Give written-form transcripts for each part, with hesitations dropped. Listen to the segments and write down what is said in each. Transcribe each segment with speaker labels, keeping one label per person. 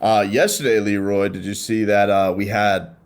Speaker 1: Yesterday, Leroy, did you see that we had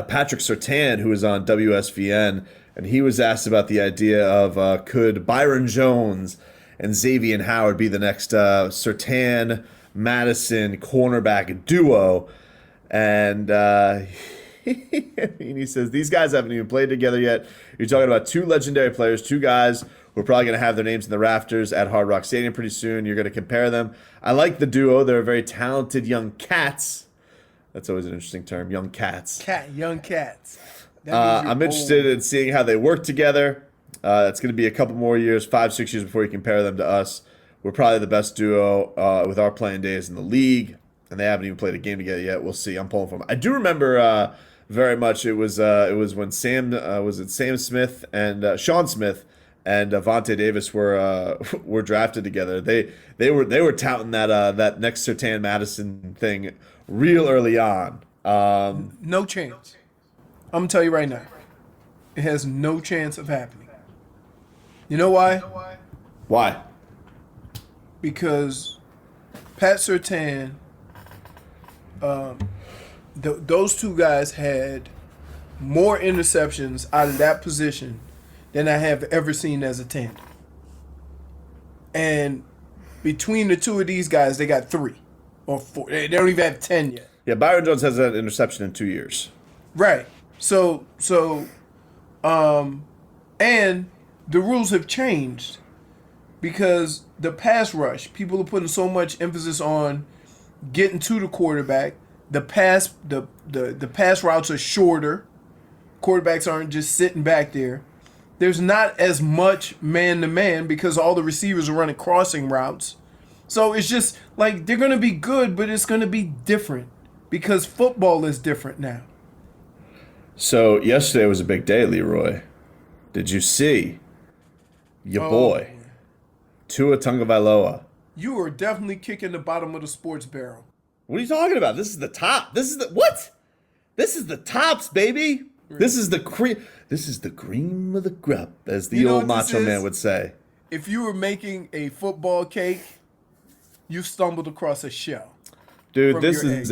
Speaker 1: Patrick Surtain who was on WSVN, and he was asked about the idea of could Byron Jones and Xavier Howard be the next Surtain Madison cornerback duo, and he says these guys haven't even played together yet. You're talking about two legendary players, two guys who are probably going to have their names in the rafters at Hard Rock Stadium pretty soon. You're going to compare them. I like the duo. They're very talented young cats. That's always an interesting term, young cats.
Speaker 2: Young cats.
Speaker 1: I'm interested in seeing how they work together. It's going to be a couple more years, 5, 6 years before you compare them to us. We're probably the best duo with our playing days in the league, and they haven't even played a game together yet. We'll see. I'm pulling for them. I do remember very much. It was when Sam Smith and Sean Smith and Vontae Davis were drafted together. They were touting that next Surtain Madison thing real early on.
Speaker 2: No chance. I'm gonna tell you right now, it has no chance of happening. You know why?
Speaker 1: Why?
Speaker 2: Because Pat Surtain, those two guys had more interceptions out of that position than I have ever seen as a tandem. And between the two of these guys, they got 3 or 4. They don't even have 10 yet.
Speaker 1: Yeah, Byron Jones has that interception in 2 years.
Speaker 2: Right. So, and the rules have changed because the pass rush, people are putting so much emphasis on getting to the quarterback. The pass routes are shorter. Quarterbacks aren't just sitting back there. There's not as much man-to-man because all the receivers are running crossing routes. So it's just like they're going to be good, but it's going to be different because football is different now.
Speaker 1: So yesterday was a big day, Leroy. Did you see your boy, Tua Tagovailoa?
Speaker 2: You are definitely kicking the bottom of the sports barrel.
Speaker 1: What are you talking about? This is the top. This is the what? This is the tops, baby. This is the cream. This is the cream of the crop, as the old Macho Man would say.
Speaker 2: If you were making a football cake, you stumbled across a shell.
Speaker 1: Dude, this is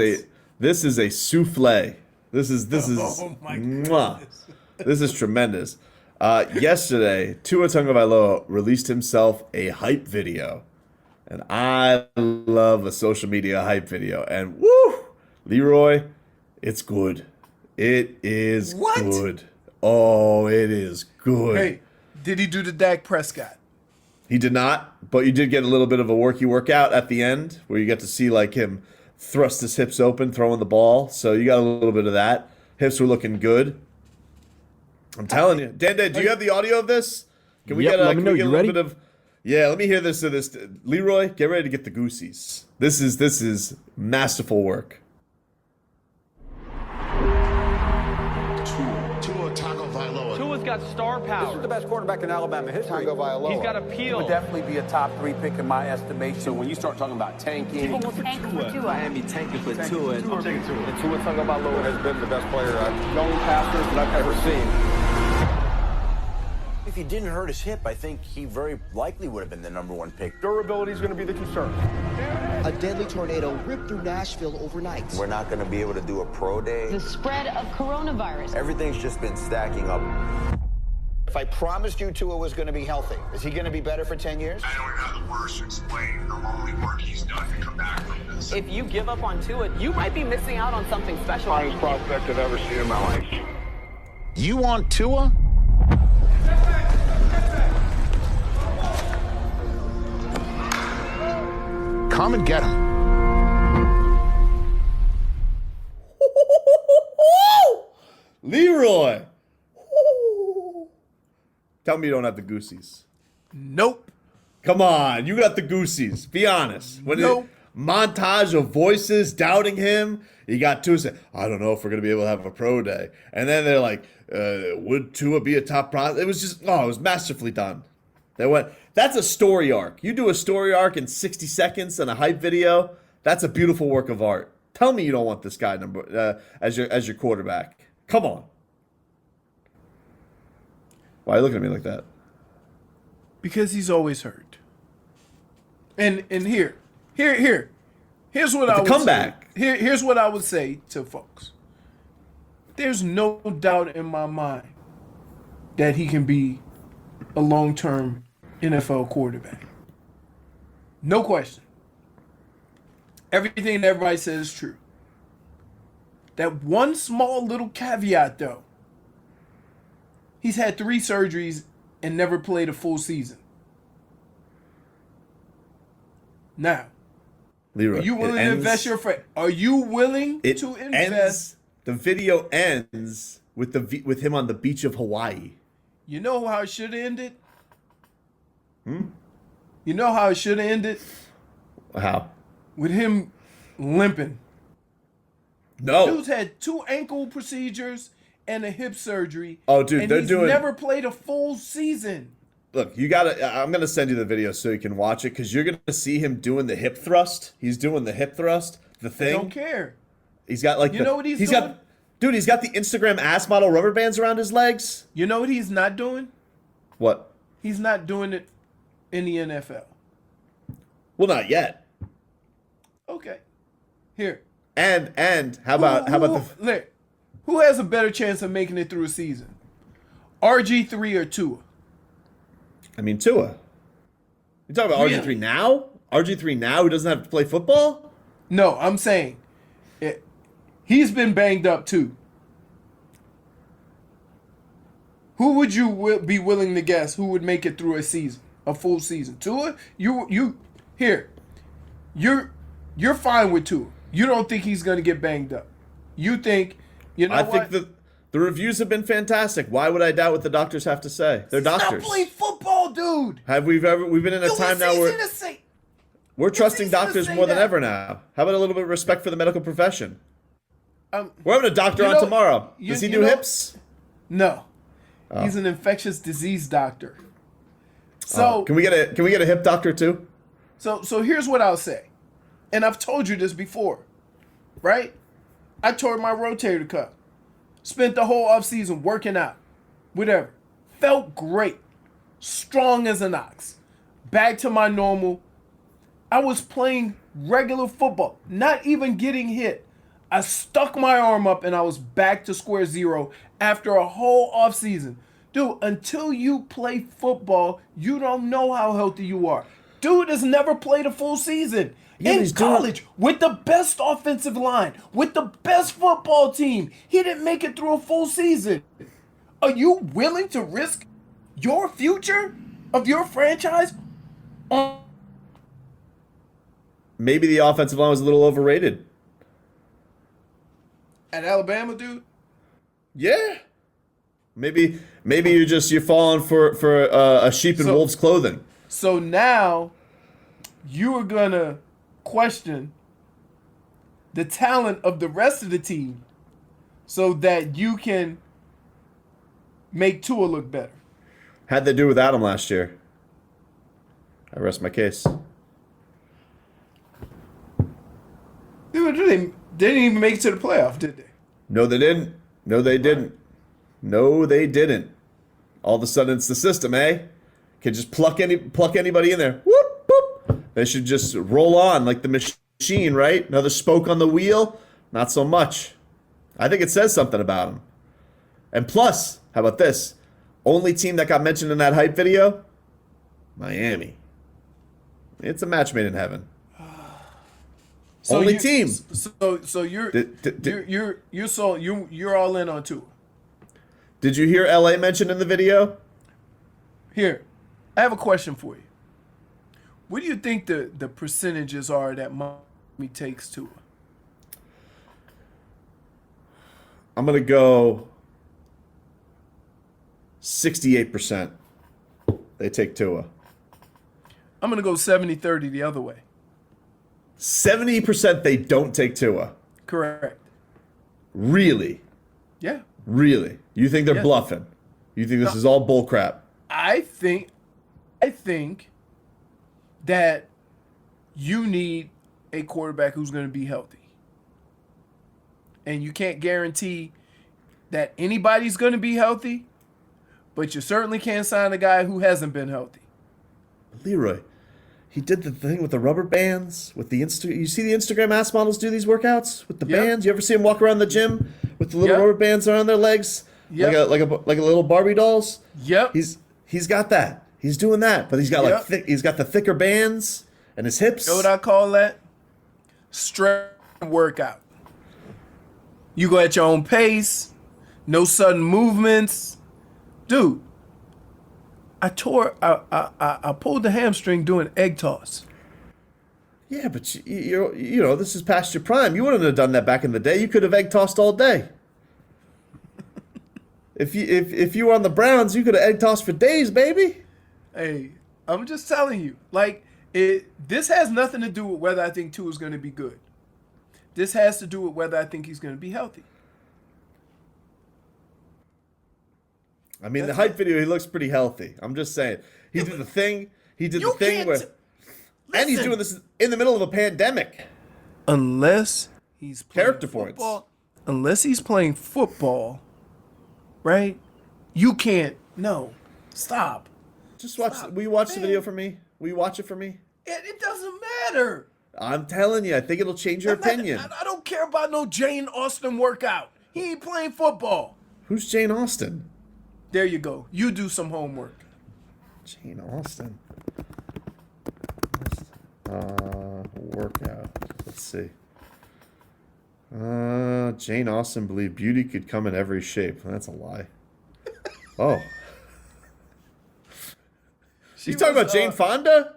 Speaker 1: a souffle. This is
Speaker 2: oh my
Speaker 1: mwah.
Speaker 2: goodness.
Speaker 1: This is tremendous. Yesterday, Tua Tagovailoa released himself a hype video. And I love a social media hype video. And woo, Leroy, it's good. It is good. Oh, it is good.
Speaker 2: Hey, did he do the Dak Prescott?
Speaker 1: He did not, but you did get a little bit of a workout at the end where you get to see like him thrust his hips open, throwing the ball. So you got a little bit of that. Hips were looking good. I'm telling you. Dan, do you have the audio of this? Can we get a little bit of... Yeah, let me hear this. Leroy, get ready to get the goosies. This is masterful work.
Speaker 3: Tua Tagovailoa.
Speaker 4: Tua's got star power.
Speaker 5: This is the best quarterback in Alabama history.
Speaker 4: He's got appeal.
Speaker 5: He would definitely be a top 3 pick in my estimation.
Speaker 6: So when you start talking about tanking,
Speaker 7: People will tank for Tua.
Speaker 6: Miami tanking for Tua.
Speaker 5: I'm taking Tua. And Tua Tagovailoa has been the best player, young passer that I've ever seen.
Speaker 8: If he didn't hurt his hip, I think he very likely would have been the #1 pick.
Speaker 5: Durability is going to be the concern.
Speaker 9: A deadly tornado ripped through Nashville overnight.
Speaker 8: We're not going to be able to do a pro day.
Speaker 7: The spread of coronavirus.
Speaker 8: Everything's just been stacking up.
Speaker 10: If I promised you Tua was going to be healthy, is he going to be better for 10 years?
Speaker 3: I don't have the words to explain the lonely work he's done to come back from this.
Speaker 11: If you give up on Tua, you might be missing out on something special.
Speaker 5: Finest prospect I've ever seen in my life.
Speaker 10: You want Tua? Come and get him.
Speaker 1: Leroy! Tell me you don't have the goosies.
Speaker 2: Nope.
Speaker 1: Come on, you got the goosies. Be honest.
Speaker 2: Nope.
Speaker 1: Montage of voices doubting him. You got Tua say, I don't know if we're going to be able to have a pro day. And then they're like, would Tua be a top prospect? It was just, it was masterfully done. They went, that's a story arc. You do a story arc in 60 seconds and a hype video, that's a beautiful work of art. Tell me you don't want this guy as your quarterback. Come on. Why are you looking at me like that?
Speaker 2: Because he's always hurt. And here. Here's what
Speaker 1: But
Speaker 2: I
Speaker 1: the
Speaker 2: would
Speaker 1: comeback.
Speaker 2: say. Here's what I would say to folks. There's no doubt in my mind that he can be a long-term NFL quarterback. No question. Everything that everybody says is true. That one small little caveat, though. He's had 3 surgeries and never played a full season. Now,
Speaker 1: Leroy,
Speaker 2: are you willing
Speaker 1: it
Speaker 2: to
Speaker 1: ends-
Speaker 2: invest your friend? Are you willing
Speaker 1: It
Speaker 2: to invest?
Speaker 1: ends. The video ends with him on the beach of Hawaii.
Speaker 2: You know how it should have ended? You know how it should have ended?
Speaker 1: How?
Speaker 2: With him limping.
Speaker 1: No.
Speaker 2: Dude's had 2 ankle procedures and a hip surgery.
Speaker 1: Oh, dude,
Speaker 2: and
Speaker 1: they're
Speaker 2: he's
Speaker 1: doing-
Speaker 2: never played a full season.
Speaker 1: Look, you gotta. I'm gonna send you the video so you can watch it because you're gonna see him doing the hip thrust. He's doing the hip thrust. The
Speaker 2: I
Speaker 1: thing.
Speaker 2: don't care.
Speaker 1: He's got like.
Speaker 2: You know what he's doing?
Speaker 1: got. Dude, he's got the Instagram ass model rubber bands around his legs.
Speaker 2: You know what he's not doing?
Speaker 1: What?
Speaker 2: He's not doing it in the NFL.
Speaker 1: Well, not yet.
Speaker 2: Okay. Here.
Speaker 1: And how about
Speaker 2: Look, who has a better chance of making it through a season? RG3 or Tua?
Speaker 1: I mean, Tua. You talking about
Speaker 2: Really?
Speaker 1: RG3 now? RG3 now who doesn't have to play football?
Speaker 2: No, I'm saying he's been banged up too. Who would you be willing to guess who would make it through a season, a full season? Tua? You're fine with Tua. You don't think he's going to get banged up. You think,
Speaker 1: I think the reviews have been fantastic. Why would I doubt what the doctors have to say? They're doctors.
Speaker 2: Stop playing football, dude.
Speaker 1: We've been in a time now where we're trusting
Speaker 2: easy to
Speaker 1: doctors
Speaker 2: say
Speaker 1: more than
Speaker 2: that.
Speaker 1: ever now. How about a little bit of respect for the medical profession? We're having a doctor
Speaker 2: you
Speaker 1: on
Speaker 2: know-
Speaker 1: tomorrow.
Speaker 2: you-
Speaker 1: Does he
Speaker 2: you
Speaker 1: do
Speaker 2: know-
Speaker 1: hips?
Speaker 2: No.
Speaker 1: Oh.
Speaker 2: He's an infectious disease doctor. So
Speaker 1: Can we get a hip doctor too?
Speaker 2: So here's what I'll say. And I've told you this before. Right? I tore my rotator cuff. Spent the whole offseason working out. Whatever. Felt great. Strong as an ox. Back to my normal. I was playing regular football. Not even getting hit. I stuck my arm up and I was back to square zero after a whole offseason. Dude, until you play football, you don't know how healthy you are. Dude has never played a full season.
Speaker 1: Yeah,
Speaker 2: in
Speaker 1: he's doing-
Speaker 2: college, with the best offensive line, with the best football team, he didn't make it through a full season. Are you willing to risk your future of your franchise on?
Speaker 1: Maybe the offensive line was a little overrated.
Speaker 2: At Alabama, dude?
Speaker 1: Yeah. Maybe you're falling for a sheep in wolf's clothing.
Speaker 2: So now you are gonna question the talent of the rest of the team so that you can make Tua look better.
Speaker 1: How'd they do without him last year? I rest my case.
Speaker 2: Dude, they didn't even make it to the playoff, did they?
Speaker 1: No, they didn't. No, they didn't. No, they didn't. All of a sudden, it's the system, eh? Can just pluck anybody in there. Whoop, whoop. They should just roll on like the machine, right? Another spoke on the wheel. Not so much. I think it says something about them. And plus, how about this? Only team that got mentioned in that hype video? Miami. It's a match made in heaven.
Speaker 2: So
Speaker 1: Only team.
Speaker 2: So you're all in on Tua.
Speaker 1: Did you hear LA mentioned in the video?
Speaker 2: Here, I have a question for you. What do you think the percentages are that Miami takes Tua?
Speaker 1: I'm going to go 68%. They take Tua.
Speaker 2: I'm going to go 70-30 the other way.
Speaker 1: 70% they don't take Tua.
Speaker 2: Correct.
Speaker 1: Really?
Speaker 2: Yeah.
Speaker 1: Really? You think they're
Speaker 2: Yeah.
Speaker 1: bluffing? You think this is all bullcrap?
Speaker 2: I think that you need a quarterback who's going to be healthy. And you can't guarantee that anybody's going to be healthy, but you certainly can't sign a guy who hasn't been healthy.
Speaker 1: Leroy, He did the thing with the rubber bands, with the You see the Instagram ass models do these workouts with the bands? You ever see them walk around the gym with the little rubber bands around their legs?
Speaker 2: Yep.
Speaker 1: Like a little Barbie dolls?
Speaker 2: Yep.
Speaker 1: He's got that. He's doing that, but he's got he's got the thicker bands and his hips.
Speaker 2: You know what I call that? Strength workout. You go at your own pace, no sudden movements. Dude, I pulled the hamstring doing egg toss.
Speaker 1: Yeah, but you know this is past your prime. You wouldn't have done that back in the day. You could have egg tossed all day. If you were on the Browns, you could have egg tossed for days, baby.
Speaker 2: Hey, I'm just telling you, like this has nothing to do with whether I think Tua is going to be good. This has to do with whether I think he's going to be healthy.
Speaker 1: I mean, the hype video, he looks pretty healthy. I'm just saying. He did the thing. He did the thing where... And he's doing this in the middle of a pandemic.
Speaker 2: Unless he's playing
Speaker 1: character
Speaker 2: football,
Speaker 1: points.
Speaker 2: Unless he's playing football, right? You can't. No. Stop.
Speaker 1: Just watch. Will you watch the video for me? Will you watch it for me?
Speaker 2: It doesn't matter.
Speaker 1: I'm telling you, I think it'll change your opinion.
Speaker 2: I don't care about no Jane Austen workout. He ain't playing football.
Speaker 1: Who's Jane Austen?
Speaker 2: There you go. You do some homework.
Speaker 1: Jane Austen. Workout. Let's see. Jane Austen believed beauty could come in every shape. That's a lie. Oh. You talking about Jane Fonda?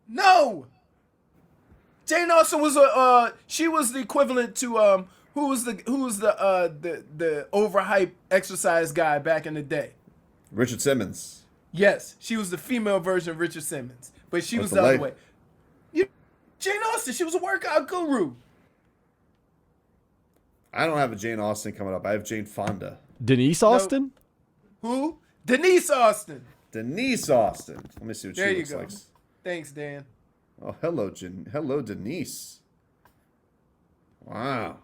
Speaker 2: No. Jane Austen was she was the equivalent to who was the overhyped exercise guy back in the day?
Speaker 1: Richard Simmons.
Speaker 2: Yes, she was the female version of Richard Simmons, but she was the other way. Jane Austen, she was a workout guru.
Speaker 1: I don't have a Jane Austen coming up. I have Jane Fonda.
Speaker 12: Denise Austen?
Speaker 2: No. Who? Denise Austen.
Speaker 1: Denise Austen. Let me see what she looks like.
Speaker 2: Thanks, Dan.
Speaker 1: Oh, hello, Denise. Wow.